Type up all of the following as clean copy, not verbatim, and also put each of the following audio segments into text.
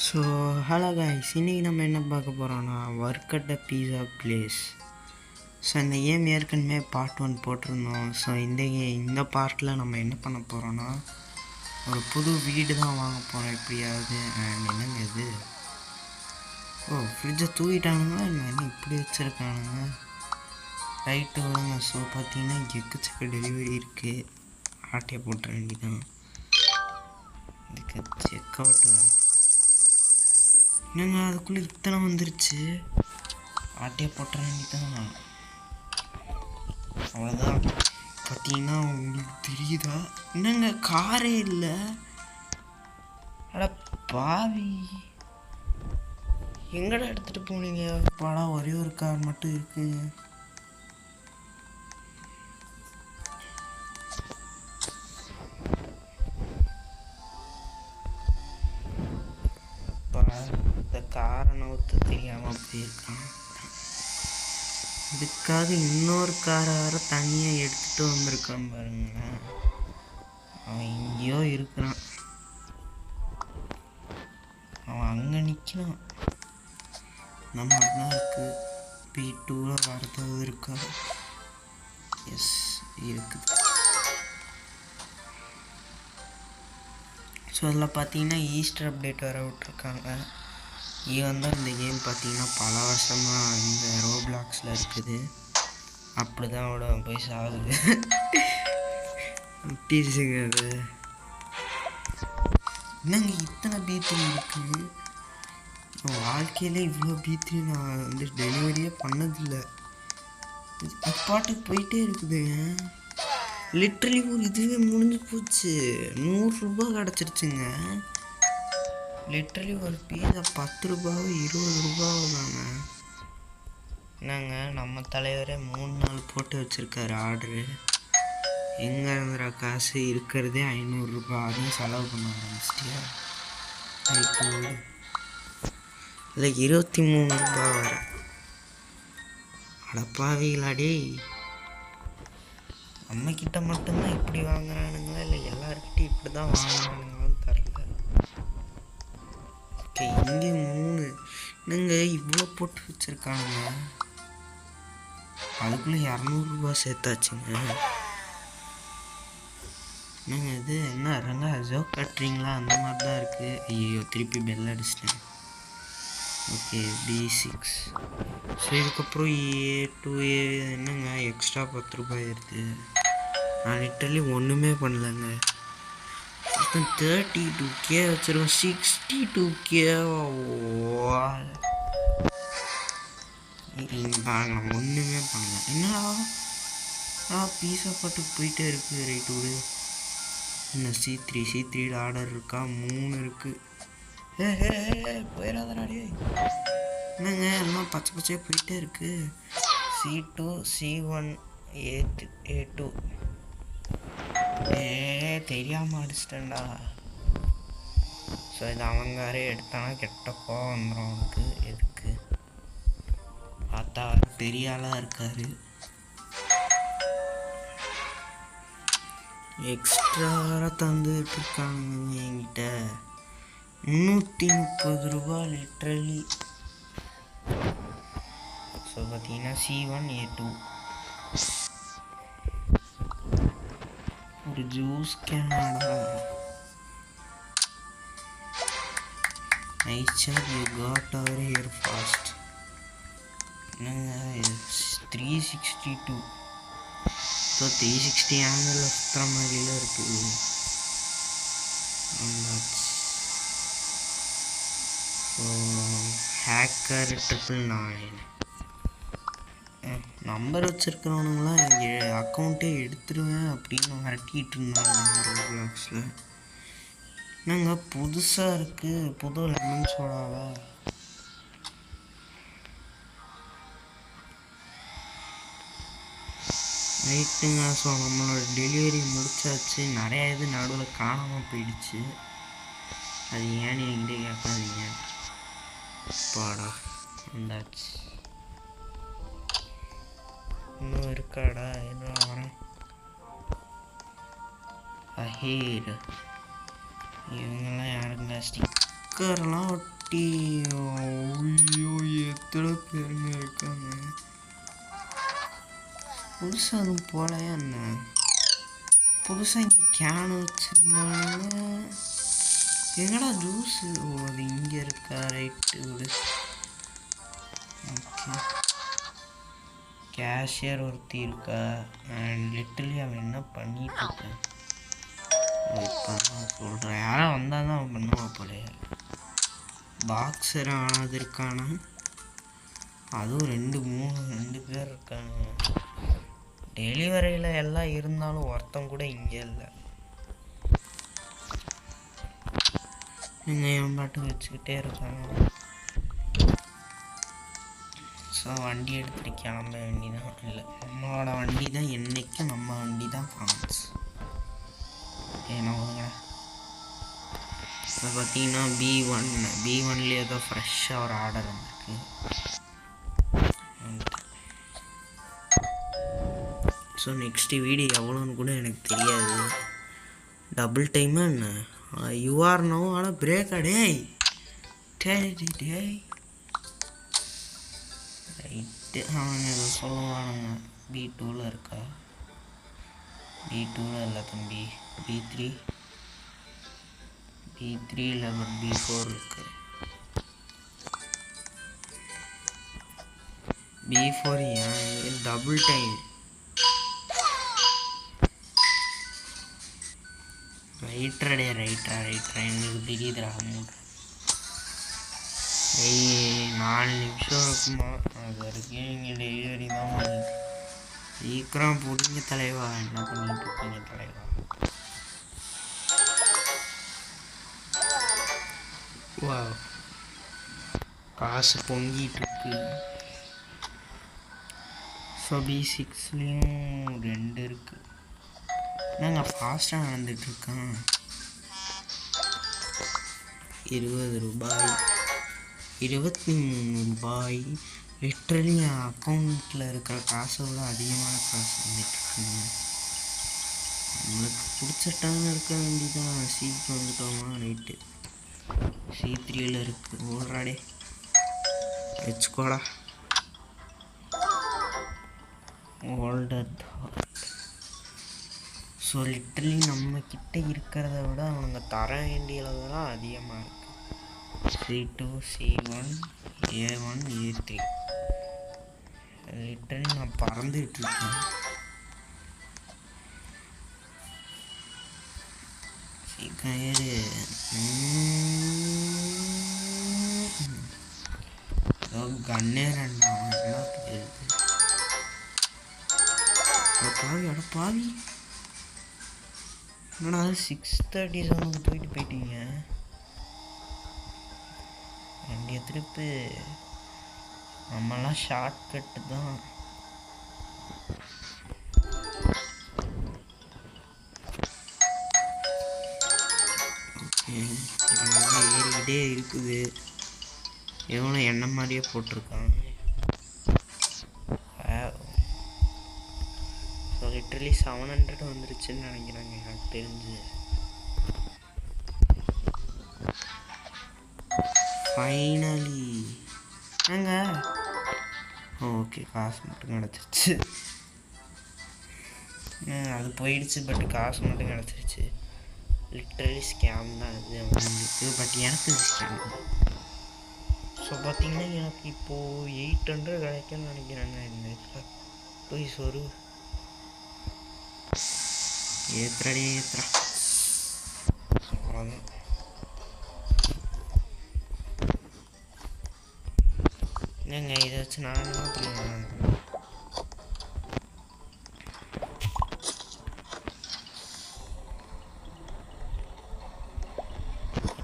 So hello guys, இன்றைக்கி நம்ம என்ன பார்க்க போகிறோன்னா work at the pizza place. So இந்த கேம் ஏற்கனவே பார்ட் 1 போட்டிருந்தோம். ஸோ இந்த பார்ட்டில் நம்ம என்ன பண்ண போகிறோன்னா ஒரு புது வீடு தான் வாங்க போகிறோம் எப்படியாவது. அண்ட் என்னங்க இது, ஃப்ரிட்ஜை தூக்கிட்டானுங்களா என்ன இப்படி வச்சுருக்கானுங்க. ரைட்டு விடுங்க. ஸோ பார்த்தீங்கன்னா எக்கச்சக்க டெலிவரி இருக்குது. ஆட்டையை போட்டுற வேண்டிதான். இதுக்கு செக் அவுட் வர என்னங்க அதுக்குள்ளே இத்தனை வந்துருச்சு. ஆட்டையை போட்டுற வேண்டிதான். அவ்வளோதான். பார்த்தீங்கன்னா உங்களுக்கு தெரியுதா என்னங்க காரே இல்லை. அட பாவி, எங்கடா எடுத்துகிட்டு போனீங்க? படம் ஒரே ஒரு கார் மட்டும் இருக்குங்க. இந்த காரை நவுத்து தெரியாமல் அப்படி இருக்கான். இதுக்காக இன்னொரு காரை வேறு தனியாக எடுத்துகிட்டு வந்திருக்கான் பாருங்களேன். அவன் எங்கேயோ இருக்கிறான், அவன் அங்கே நிற்கிறான். நம்ம தான் இருக்குது. P2 வரதாவது இருக்கா? எஸ் இருக்குது. ஸோ அதில் பார்த்தீங்கன்னா ஈஸ்டர் அப்டேட் வர விட்ருக்காங்க. ஈவன் தான் இந்த கேம் பார்த்தீங்கன்னா பல வருஷமாக இந்த ரோப்ளாக்ஸில் இருக்குது. அப்படி தான் அவட போய் சாகுது. டீச்சுங்க அது என்னங்க இத்தனை B3 இருக்குது. வாழ்க்கையில் இவ்வளோ B3 நான் வந்து டெலிவரியே பண்ணதில்லை. பாட்டுக்கு போயிட்டே இருக்குதுங்க. லிட்ரலி ஒரு இதுவே முடிஞ்சு போச்சு. 100 ரூபா கிடச்சிருச்சுங்க. லிட்ரலி ஒரு பீஸா 10 ரூபாவோ 20 ரூபாவோ தாங்க. என்னங்க நம்ம தலைவரே 3 நாள் போட்டு வச்சுருக்காரு ஆர்டரு. எங்கே இருந்துற காசு இருக்கிறதே 500 ரூபா, அதையும் செலவு பண்ண ஆரம்பிச்சிட்டியா? இல்லை 23 ரூபா வர. அடப்பாவீங்களாடே, நம்மக்கிட்ட மட்டும்தான் இப்படி வாங்குறானுங்களா இல்லை எல்லாருக்கிட்டையும் இப்படி தான் வாங்குறானுங்களான்னு தெரில. ஓகே, இங்கே 3 என்னங்க இவ்வளோ போட்டு வச்சுருக்கானுங்க. அதுக்குள்ளே 200 ரூபா சேர்த்தாச்சுங்க. என்னங்க இது, என்ன ரங்க ஜோக் கட்டுறீங்களா? அந்த மாதிரி தான் இருக்குது. ஐயோ திருப்பி பெல் அடிச்சிட்டேன். Okay B6. ஸோ இதுக்கப்புறம் A2 என்னங்க எக்ஸ்ட்ரா 10 ரூபாய் இருக்குது. நான் லிட்டரலி ஒன்றுமே பண்ணலைங்க. 32K வச்சுருக்கோம். 62K நான் ஒன்றுமே பண்ணல. என்னடா பீஸா பாட்டுக்கு போயிட்டே இருக்குது. ரைட்டு விடு. என்ன C3 ஆர்டர் இருக்கா? 3 இருக்குது. போயிடாதே. என்னங்க எல்லாம் பச்சை பச்சையாக போயிட்டே இருக்கு. C2 C1 A2 தெரியாமல் அடிச்சிட்டேன்டா. ஸோ இது அவங்காரே எடுத்தானா கெட்ட கோவம் வந்துடும் அவனுக்கு. எதுக்கு பார்த்தா பெரிய ஆளாக இருக்காரு. எக்ஸ்ட்ரா தந்துட்டு இருக்காங்க என்கிட்ட. 330 ரூபா லிட்ரலி. ஸோ பார்த்தீங்கன்னா C1 A2 ஒரு ஜூஸ் கேனடா. Nice sir, you got our here fast. என்னங்க 362. ஸோ 360 ஆங்கிளில் சுற்றுற மாதிரிலாம் இருக்குது. ஸோ ஹேக்கர் 999 நம்பர் வச்சுருக்கிறவனுங்களாம் எங்கள் அக்கௌண்ட்டே எடுத்துருவேன் அப்படின்னு மிரட்டிகிட்டு இருந்தாங்க ரோப்ளாக்ஸில். என்னங்க புதுசாக இருக்குது, புது லெமன் சோடாவா? ரைட்டுங்க. ஸோ நம்மளோட டெலிவரி முடிச்சாச்சு. நிறையா இது நடுவில் காணாமல் போயிடுச்சு. அது ஏன்னு என்கிட்ட கேட்காதீங்க. பாடா வந்தாச்சு. இன்னும் இருக்காடா? என்ன வரேன் அஹேட். இவங்கெல்லாம் யாருங்க ஸ்டிக்கர்லாம் 50. ஐயோ எத்தனை பேருங்க இருக்காங்க. புதுசாக அதுவும் போலையா என்ன? புதுசாக இங்கே கேனு வச்சுருந்தாங்க. எங்கடா ஜூஸு? ஓ அது இங்கே இருக்கா. ரைட்டு விடு. ஓகே கேஷியர் ஒருத்தி இருக்கா. அண்ட் லிட்டலி அவன் என்ன பண்ணிட்டு இருக்கான் இப்போ நான் சொல்கிறேன். யாரும் வந்தால் தான் அவன் பண்ணுவான் போலையா. பாக்ஸர் ஆனது இருக்கானா. அதுவும் 2 பேர் இருக்காங்க. டெலிவரியில் எல்லாம் இருந்தாலும் ஒருத்தன் கூட இங்கே இல்லை. நீங்கள் என் பாட்டு வச்சுக்கிட்டே இருக்காங்க. ஸோ வண்டி எடுத்துகிட்டு கிளம்ப வேண்டிதான். இல்லை நம்மளோட வண்டி தான் என்றைக்கும் நம்ம வண்டி தான் ஃபார்ம்ஸ். ஏன்னா இப்போ பார்த்தீங்கன்னா B1 ஏதோ ஃப்ரெஷ்ஷாக ஒரு ஆர்டர் வந்துருக்கு. ஸோ நெக்ஸ்ட்டு வீடியோ எவ்வளோன்னு கூட எனக்கு தெரியாது. டபுள் டைமாக என்ன யூஆர் நோ. ஆனால் பிரேக்கா டேய் ரைட்டு. அவனுங்க ஏதோ சொல்லுவானுங்க. B2 இருக்கா. B2 இல்லை தம்பி. B3 இல்லை பட் B4 இருக்கு. B4 ஏன் டபுள் டைம். ரைட்ரா எங்களுக்கு தெரியுதுடா. 4 நிமிஷம் இருக்குமா. அது வரைக்கும் நீங்கள் டெலிவரி தான் பண்ணிட்டு சீக்கிரம் பிடிங்க தலைவா. என்ன பண்ணிட்டு இருக்கீங்க தலைவா? வா காசு பொங்கிட்டு இருக்கு. ஸோ B6லேயும் 2 இருக்குது. நாங்கள் ஃபாஸ்ட்டாக நடந்துகிட்ருக்கேன். 20 ரூபாய் 23 ரூபாய். லிட்ரலி என் அக்கௌண்ட்டில் இருக்கிற காசை விட அதிகமான காசு வந்துட்டுருக்குங்க. நம்மளுக்கு பிடிச்ச டைம் இருக்க வேண்டியதான். C2 வந்துட்டோமா. ரைட்டு C3 இருக்குது. ஓடுறாடே வச்சுக்கோடா. ஓல்டர். ஸோ லிட்டரலி நம்மக்கிட்ட இருக்கிறத விட அவனுங்க தர வேண்டிய அளவு தான் அதிகமாக இருக்குது. C2 C1 A1 A3 literally நான் பறந்துகிட்ருக்கேன். கயிறு ஏதோ கண்ணே 2 என்ன போயிருக்கு. பாவி அட பாவி. என்னடா 6:37 போயிட்டீங்க. வண்டியை திருப்பி. நம்மலாம் ஷார்ட் கட்டு தான். ஓகே ஏறிக்கிட்டே இருக்குது. எவ்வளோ என்ன மாதிரியே போட்டிருக்காங்க. ஸோ லிட்ரலி 700 வந்துருச்சுன்னு நினைக்கிறாங்க எனக்கு தெரிஞ்சு. ஃபைனலி ஏங்க ஓகே காசு மட்டும் கிடச்சிருச்சு. அது போயிடுச்சு பட் காசு மட்டும் கிடச்சிருச்சு. லிட்ரலி ஸ்கேம் தான் அது அவங்களுக்கு. பட் எனக்கு இது ஸ்கேம். ஸோ பார்த்தீங்கன்னா எனக்கு இப்போது 800 கிடைக்கும்னு நினைக்கிறாங்க. இந்த இதில் போய் சொரு ஏத்துறா. அவ்வளோதான். என்னங்க இதை வச்சு நான் என்ன பண்ணுவேன்.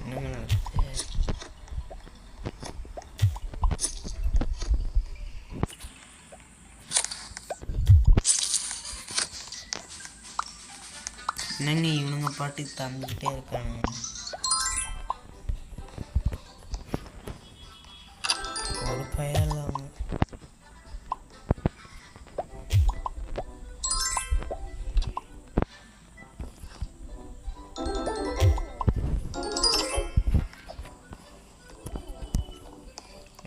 என்னங்க என்னங்க இவனுங்க பாட்டுக்கு தந்துக்கிட்டே இருக்காங்க. ஒரு பையன் அவங்க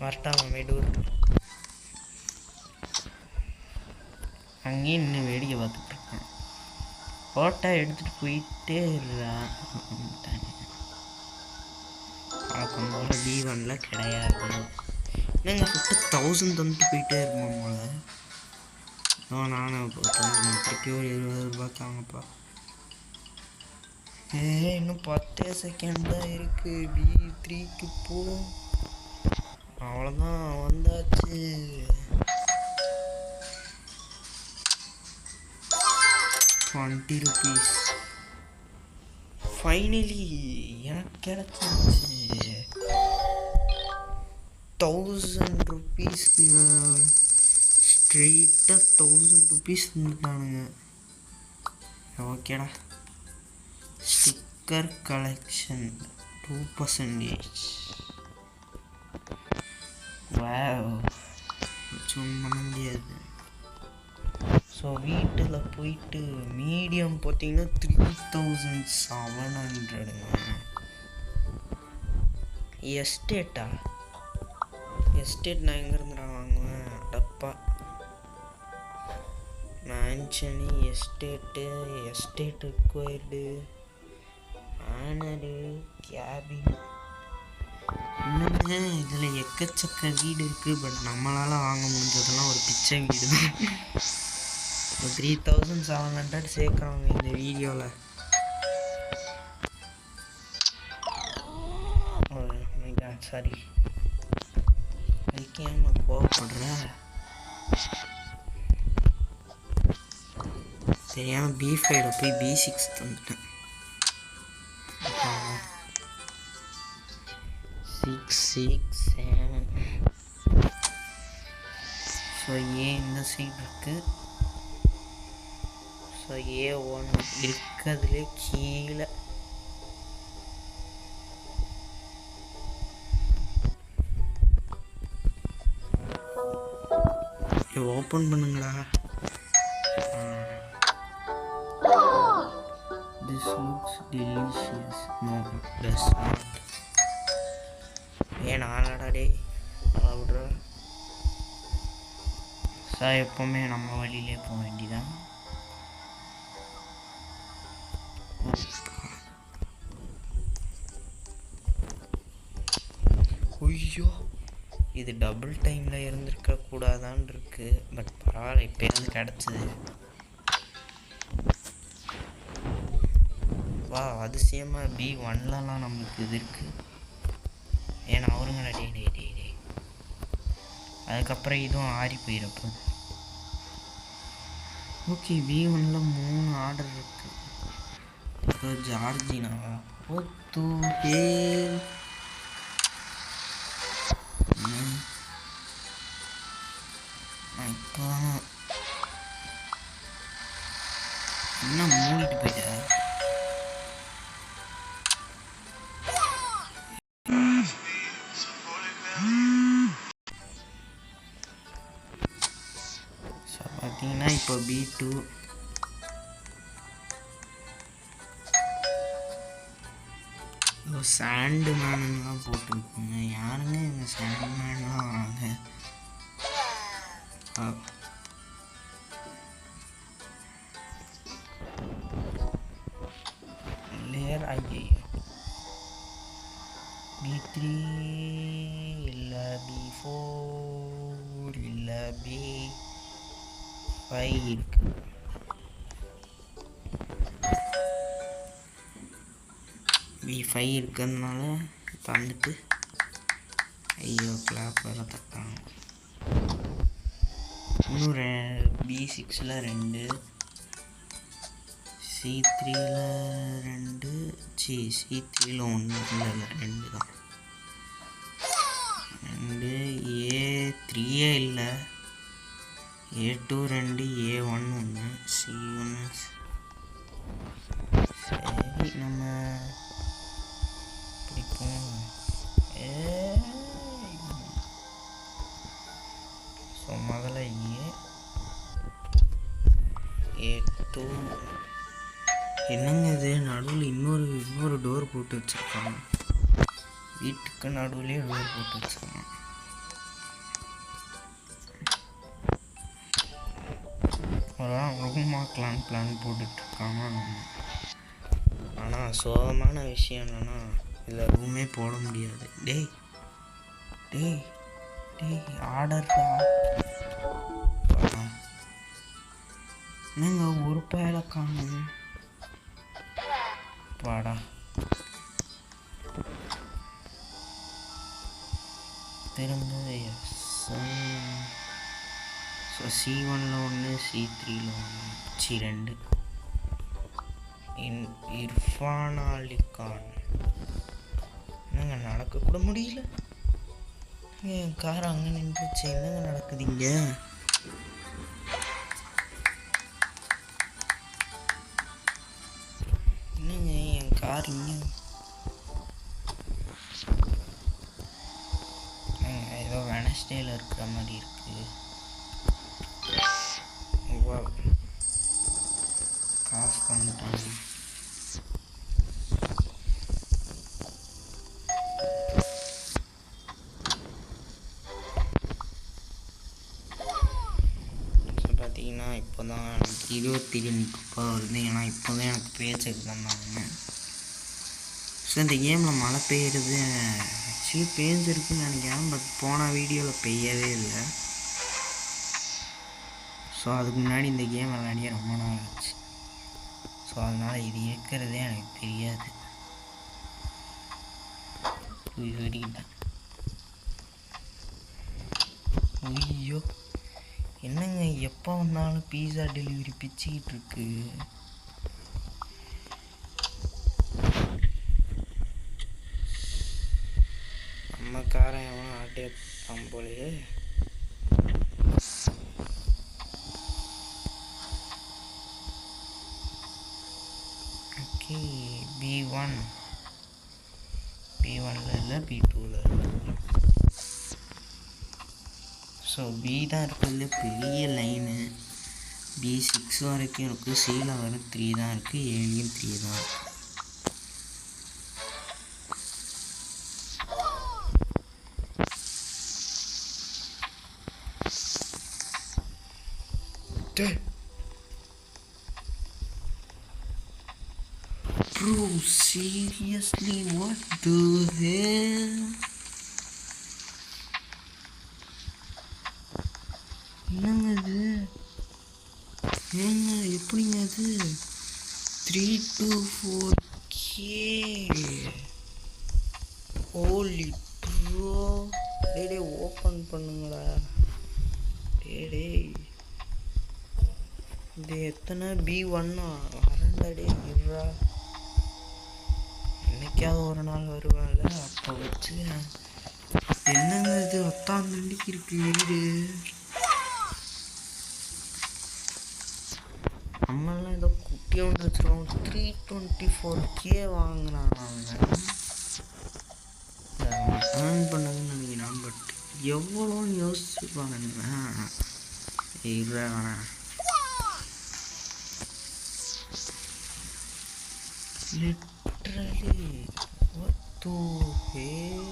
வரட்டாமா மெடூர் அங்கேயும் இன்னும் வேடிக்கை பார்த்துட்ருக்கேன். ஃபோட்டோ எடுத்துகிட்டு போயிட்டே வழக்கம் போல் B1 கிடையாது. என்னங்க 1000 தந்துட்டு போயிட்டே இருக்கணும் போல். நானும் திருப்பி ஒரு 20 ரூபா தாங்கப்பா. இன்னும் 10 செகண்ட் தான் இருக்குது. B3க்கு போ. அவ்வளோதான் வந்தாச்சு. ₹20 ஃபைனலி எனக்கு கிடச்சிருச்சு. ₹1000 ஸ்ட்ரெயிட்டாக ₹1000 வந்துட்டானுங்க. ஓகேடா. Sticker collection 2%. வாவ், சும்மா முடியாது. ஸோ வீட்டில் போயிட்டு மீடியம் பார்த்தீங்கன்னா 3700. எஸ்டேட்டா? எஸ்டேட் நான் எங்கேருந்து வாங்குவேன்? டப்பா மேன்ஷனு, எஸ்டேட்டு எக்வயர்டு, ஆனரு, கேபின், இன்னுமே இதில் எக்கச்சக்க வீடு இருக்குது. பட் நம்மளால் வாங்க முடிஞ்சதெல்லாம் ஒரு பிச்சை வீடு தான். 3700 சேர்க்குறவங்க இந்த வீடியோவில். சாரி, அதுக்கு ஏன் கோவப்படுற? தெரியாமல் B5 போய் B6 தந்துட்டேன். 6 6 7. ஸோ இந்த சைடு இருக்குது. ஸோ A1 இருக்கிறதுலே கீழே. ஓப்பன் பண்ணுங்கடா. This looks delicious. No, it does not. ஏன் ஆளாடா டே விட்றா. சார் எப்போவுமே நம்ம வழியிலே போக வேண்டியதான். ஐயோ, இது டபுள் டைமில் இருந்திருக்க கூடாதான்னு இருக்கு. பட் பரவாயில்ல, இப்போயாவது கிடச்சிது. வா, அதிசயமாக B1லலாம் நம்மளுக்கு இது இருக்குது. ஏன்னா அவருங்கடா டே. அதுக்கப்புறம் இதுவும் ஆறி போயிடப்போ. ஓகே, B1ல 3 ஆர்டர் இருக்குது. இப்போ ஜார்ஜினாவா? ஓத்து ஹே, இப்போ என்ன மூடிட்டு போயிட்டேன். பார்த்தீங்கன்னா இப்போ B2 சாண்டு மேனுங்கெலாம் போட்டுருக்குங்க. யாருங்க இந்த சாண்டு மேன்லாம் வராங்க? லேயர் ஐயோ, B3 இல்லை, B4 இல்லை, B5 இருக்கு. B5 இருக்கிறதுனால இப்போ வந்துட்டு ஐயோ கிளாப் வேறு தட்டாங்க. இன்னும் B6ல் 2, C3ல் 2, C3ல் 1 இல்லை 2 தான். 2 A3 இல்லை, A2 2, A1 1, C1. சரி, நம்ம பிடிப்போம். ஸோ முதல்ல A2. என்னங்க இது நடுவில் இன்னொரு டோர் போட்டு வச்சுருக்காங்க. வீட்டுக்கு நடுவுலேயே டோர் போட்டு வச்சுருக்காங்க. அதான் ரூம் ஆக்கலான்னு பிளான் போட்டுட்ருக்காங்க. ஆனால் சோகமான விஷயம் என்னென்னா இதில் ரூமே போட முடியாது. டேய் டேய் டேய் ஆர்டர்டா. என்னங்க ஒரு பேரை காணுங்க. வாடா திரும்ப. So C1ல் 1 C3ல் 1 C2 Irfan Ali Khan. என்னங்க நடக்கக்கூட முடியல. என் கார் அங்கே நின்றுச்சு. என்னங்க நடக்குதுங்க? என்னங்க என் கார் இங்கே ஏதோ வெனஸ்டேல இருக்கிற மாதிரி இருக்கு. காசு வந்துட்டாங்க. பார்த்தீங்கன்னா இப்போ தான் எனக்கு 22 ரூபாய் வருது. ஏன்னா இப்போ தான் எனக்கு பேச்சுக்கு தந்தாங்க. ஸோ இந்த கேமில் மழை பெய்யுறது ஆக்சுவலி பேஞ்சிருக்குன்னு நினைக்கிறேன். பட் போன வீடியோவில் பெய்யவே இல்லை. ஸோ அதுக்கு முன்னாடி இந்த கேம் விளையாடியே ரொம்ப நாள் ஆச்சு. ஸோ அதனால் இது இருக்கிறதே எனக்கு தெரியாது. சொல்லிக்கிட்டேன். ஐயோ என்னங்க எப்போ வந்தாலும் பீஸா டெலிவரி பிச்சுக்கிட்டு இருக்கு. நம்ம காரன் எவன் ஆட்டே போலையே. ஓகே B1 இல்லை B2ல் இல்லை. ஸோ B தான் இருக்கிறதுல பெரிய லைனு. B6 வரைக்கும் இருக்குது. Cயில் வர 3 தான் இருக்குது. Aலையும் 3 தான் இருக்குது. Bro, seriously, what the hell? என்னங்க இது? ஏங்க எப்படிங்க அது 324K? ஹோலி ப்ரோ. டே ஓப்பன் பண்ணுங்களா. டே இது எத்தனை B1-ஆ? வரண்டா டே இருறா. என்னைக்காவது ஒரு நாள் வருவாள் அப்போ வச்சு. என்னங்க இது 10 மணிக்கு இருக்கு வீடு. நம்மளாம் ஏதோ குட்டி ஒன்று வச்சுருவோம். 324K வாங்கினான் அவங்க. ஏர்ன் பண்ணதுன்னு நினைக்கிறான். பட் எவ்வளோன்னு யோசிச்சுருப்பாங்க. Literally what the hell?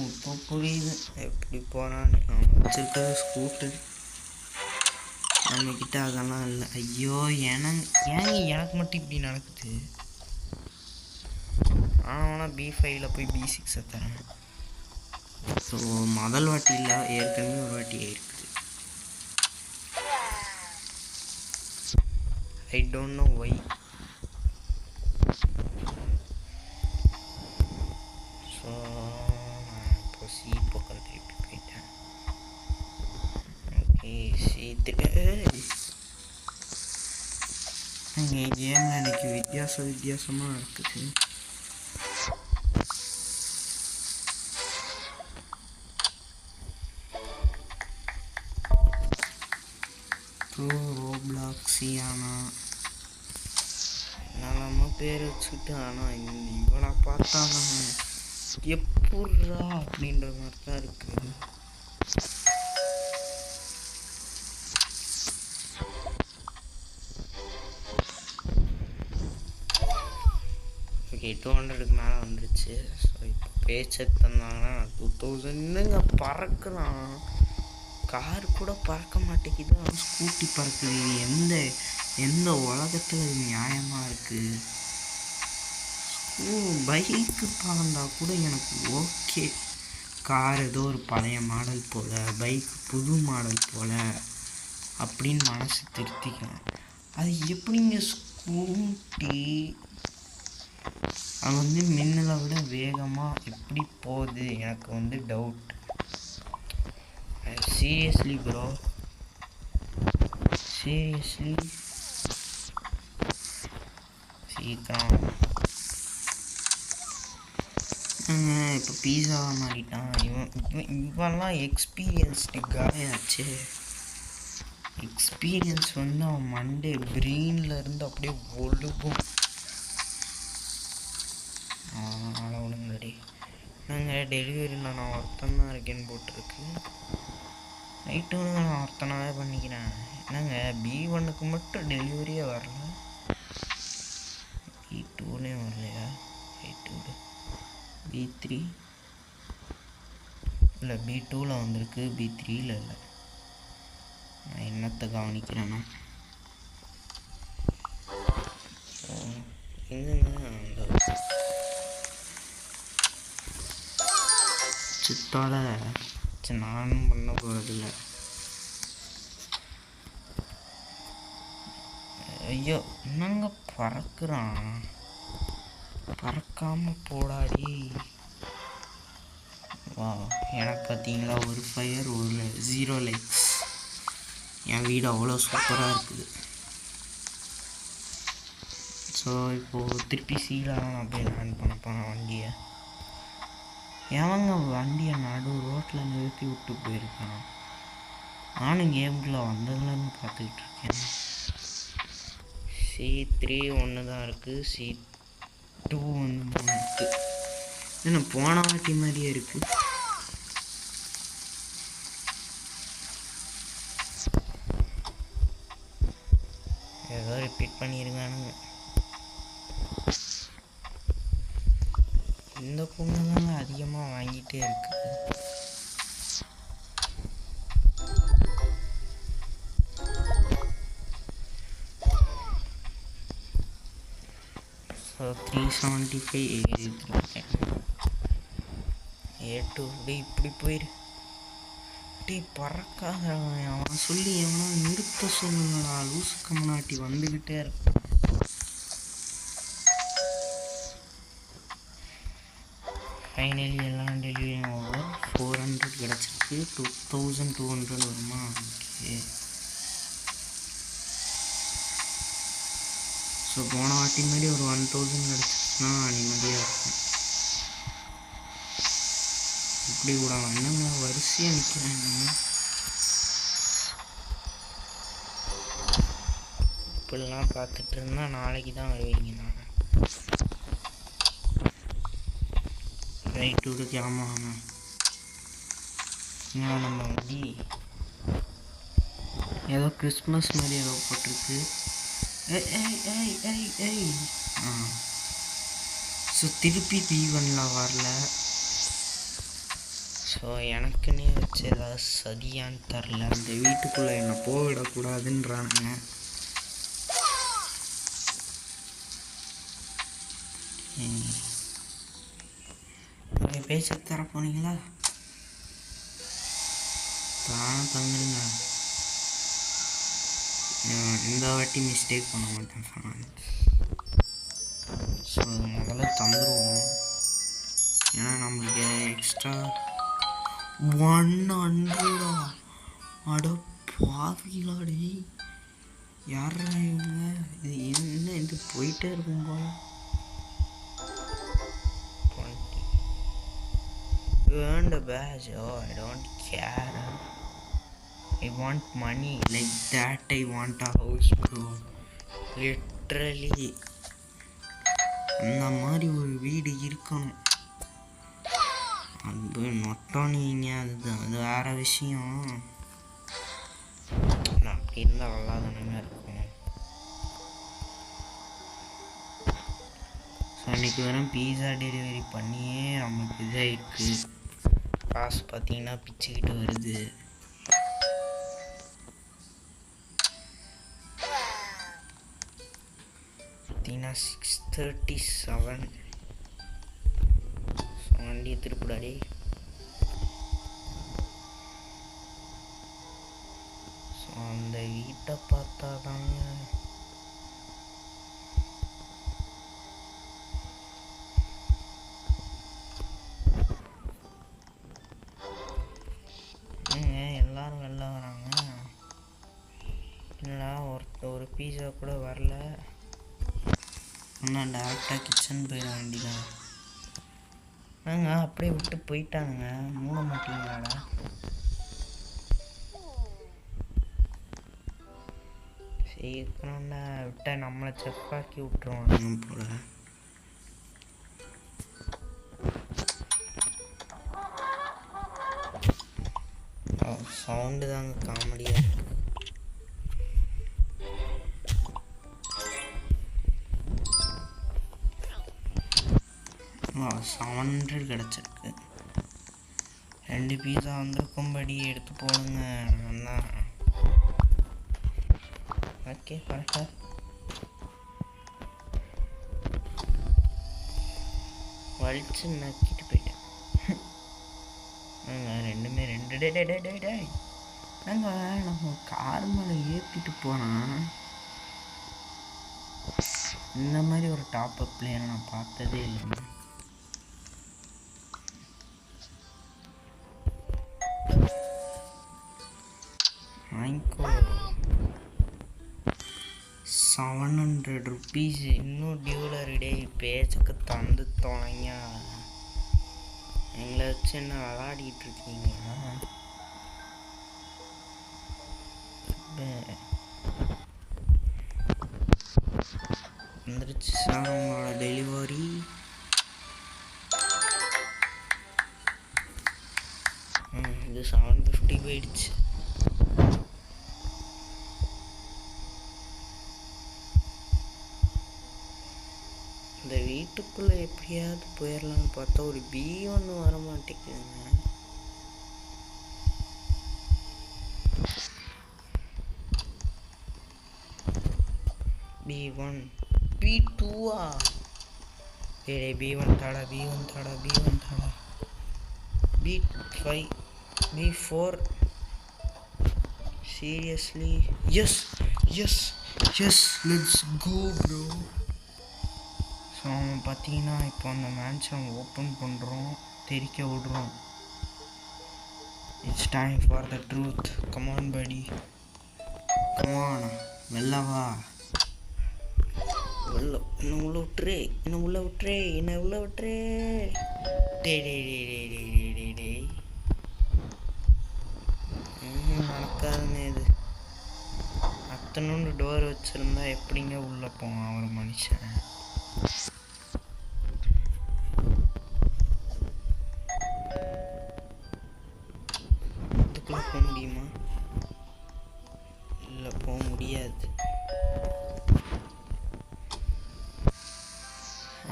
இப்போ புரியுது எப்படி போகிறான்னு. அவன் வச்சுருக்க ஸ்கூட்டர் நம்மக்கிட்ட அதெல்லாம் இல்லை. ஐயோ ஏங்க எனக்கு மட்டும் இப்படி நடக்குது. ஆனால் B5ல் போய் B6 தரேன். ஸோ முதல் வாட்டி இல்லை, ஏற்கனவே ஒரு வாட்டி இருக்குது. I don't know why. So நான் இப்போ C பக்கம் திருப்பி போயிட்டேன். ஓகே இங்கே கேமில் எனக்கு வித்தியாசமாக நடக்குது. ரோப்ளாக்ஸியானா என்னெல்லாமோ பேர் வச்சுக்கிட்டு. ஆனால் இவனை பார்த்தா எப்பட்றா அப்படின்ற மாதிரி தான் இருக்குது. ஓகே 200க்கு மேலே வந்துருச்சு. ஸோ இப்போ பேச்செக் தந்தாங்கன்னா 2000 என்னங்க பறக்கலாம். கார் கூட பறக்க மாட்டேங்குது, ஸ்கூட்டி பறக்குது. இது எந்த உலகத்தில் இது நியாயமாக இருக்குது? பைக்கு பறந்தா கூட எனக்கு ஓகே, கார் ஏதோ ஒரு பழைய மாடல் போல், பைக் புது மாடல் போல் அப்படின்னு மனசு திருத்திக்கலாம். அது எப்படிங்க ஸ்கூட்டி அது மின்னலை விட வேகமாக எப்படி போகுது? எனக்கு டவுட். சீரியஸ்லி ப்ரோ, சீரியஸ்லி சீக்கிரம். இப்போ பீஸாவாக மாறிட்டான் இவன்லாம் எக்ஸ்பீரியன்ஸ்டு காயாச்சு. எக்ஸ்பீரியன்ஸ் அவன் மண்டே பிரெயின்லேருந்து அப்படியே ஒழுகும். ஒழுங்கடி நாங்கள் டெலிவரியில் நான் ஒருத்தன் தான் இருக்கேன்னு போட்டிருக்கு. நைட்டு நான் ஒருத்தனாவே பண்ணிக்கிறேன். என்னங்க B1க்கு மட்டும் டெலிவரியே வரல, B2லேயும் வரலையா? B2 B3 இல்லை, B2வில் வந்திருக்கு, B3யில் இல்லை. நான் என்னத்தை கவனிக்கிறேன்னா எங்கங்க சித்தோட நானும் பண்ண போகிறதில்ல. ஐயோ என்னங்க பறக்குறான், பறக்காமல் போடாடி. வா, எனக்கு பார்த்தீங்களா ஒரு ஃபயர் ஒரு 0 லைக்ஸ். என் வீடு அவ்வளோ சூப்பராக இருக்குது. ஸோ இப்போது திருப்பி சீலாக நான் போய் லேண்ட் பண்ண போனேன் வண்டியை. எவங்க வண்டியை நடு ரோட்டில் நிறுத்தி விட்டு போயிருக்கான்? நானும் கேமுக்குள்ளே வந்ததுலேருந்து பார்த்துக்கிட்டு இருக்கேன். C3 ஒன்று தான் இருக்குது, C2 ஒன்று இருக்குது. என்ன போன வாட்டி மாதிரியே இருக்குது. ஏதோ ரிப்பீட் பண்ணியிருக்கானுங்க. இந்த பொண்ணு தாங்க அதிகமாக வாங்கிட்டே இருக்குது. ஸோ 375 ஏறிட்டுருக்கேன். A2 இப்படி போயிரு. டீ பறக்காத, அவன் சொல்லி எவனா நிறுத்த சொல்லுங்களா? லூசு கம்னாட்டி வந்துக்கிட்டே இருக்கும். ஃபைனலி எல்லாம் டெலிவரியும் ஓவர். 400 கிடச்சிருக்கு. 2200 வருமா? ஓகே. ஸோ போன வாட்டி மாதிரி ஒரு 1000 கிடச்சிச்சுன்னா நிம்மதியாக இருக்கும். இப்படி கூட என்னங்க வரிசையாக நிற்கிறாங்க. இப்படிலாம் பார்த்துட்டு இருந்தால் நாளைக்கு தான் வருவீங்க. நான் ரைட்டு விடுக்கு ஆமாங்க. ஏன்னா நம்ம வண்டி ஏதோ கிறிஸ்மஸ் மாதிரி ஏதோ போட்டிருக்கு. ஸோ திருப்பி B1ல் வரல. ஸோ எனக்குன்னே வச்சு ஏதாவது சதியான்னு தரல. அந்த வீட்டுக்குள்ளே என்னை போவிடக்கூடாதுன்றானுங்க. பேச தர போனீங்களா? தான் தந்துடுங்க. இந்த வாட்டி மிஸ்டேக் பண்ண மாட்டேன் ஃப்ரெண்ட்ஸ். ஸோ முதல்ல தந்துடுவோம். ஏன்னா நம்மளுக்கு எக்ஸ்ட்ரா 100 அட பாவிலாடி. யாரா இவங்க? இது என்ன இது போயிட்டே இருக்கும் போல. You earned a badge. Oh, I don't care. I want money. Like that I want a house, bro. Literally. அந்த மாதிரி ஒரு வீடு இருக்கணும். அது நொட்டோனிங்க, அது வேறு விஷயம். அப்படி இருந்தால் நல்லா தானே இருக்கும். ஸோ அன்றைக்கி வெறும் பீஸா டெலிவரி பண்ணியே நம்மளுக்கு இதாகிருக்கு. காசு பார்த்தீங்கன்னா பிச்சுக்கிட்டு வருது. பார்த்தீங்கன்னா 6:37. வண்டியை திருப்பிடாடி. ஸோ அந்த வீட்டை பார்த்தா தாங்க எல்லாரும் வெளில வராங்க. இல்லை ஒரு பீஸா கூட வரல. ஆனால் டேரெக்டாக கிச்சன் போயிட வேண்டியதான். அப்படியே விட்டு போயிட்டானுங்க. மூட மாட்டீங்களாடா? சீக்கிரம்டா விட்டா நம்மளை செப்பாக்கி விட்டுருவாங்க போல. சவுண்டு தாங்க காமெடியாக இருக்கு. 700 கிடச்சிருக்கு. 2 பீஸா வந்திருக்கும்படி எடுத்து போடுங்க. அண்ணா ஓகே கரெக்டாக. வலிச்சு நக்கிட்டு போயிட்டேன். ரெண்டுமே 2 டே நம்ம கார் மேலே ஏற்றிட்டு போனால் இந்த மாதிரி ஒரு டாப்அப் பிளேயரை நான் பார்த்ததே இல்லைங்க. வாங்கிக்கோ. 700 rupees. இன்னும் டியூலர் டே பேச்சுக்கு தந்து தொலைங்க. எங்களை வச்சு என்ன விளாடிட்டு இருக்கீங்களா? வந்துருச்சு சார் உங்களோட டெலிவரி. இது 750 போயிடுச்சு. இந்த வீட்டுக்குள்ளே எப்படியாவது போயிடலான்னு பார்த்தா ஒரு B1 வர மாட்டேங்குதுங்க. B1 B2 ஏடே B1 தாடா B5 B4 seriously yes let's go bro. So பார்த்தீங்கன்னா இப்போ அந்த மேன்ஷன் ஓப்பன் பண்ணுறோம், தெரிக்க விடுறோம். It's time for the truth. Come on படி, கமான் வெளில வா. என்ன உள்ள விட்டுறே. டே நடக்காதுங்க இது. அத்தனோண்டு டோர் வச்சுருந்தா எப்படிங்க உள்ளே போவான் ஒரு மனுஷன்? இதுக்குள்ளே போக முடியுமா? இல்லை, போக முடியாது.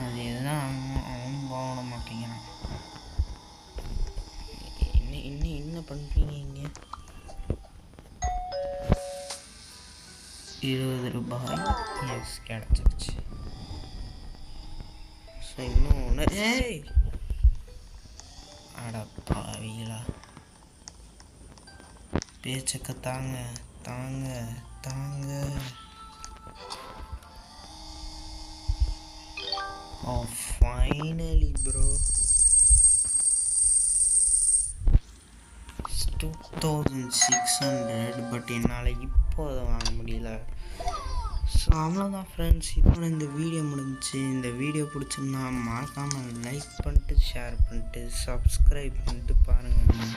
அது எதுதான் அவன் போக மாட்டேங்கிறான். என்ன பண்ணுறீங்க இங்கே? 20 ரூபாய். எஸ், கிடச்சிருச்சு. ஸோ இன்னும் ஒன்று. ஏய் அடப்பாவீங்களா, பேச்சக்க தாங்க. Oh, finally bro. 2600. பட் என்னால் இப்போ அதை வாங்க முடியல. ஸோ அவ்வளோதான் ஃப்ரெண்ட்ஸ், இப்போ இந்த வீடியோ முடிஞ்சிச்சு. இந்த வீடியோ பிடிச்சிருந்தா மறக்காமல் லைக் பண்ணிட்டு, ஷேர் பண்ணிட்டு, சப்ஸ்கிரைப் பண்ணிட்டு பாருங்கள்.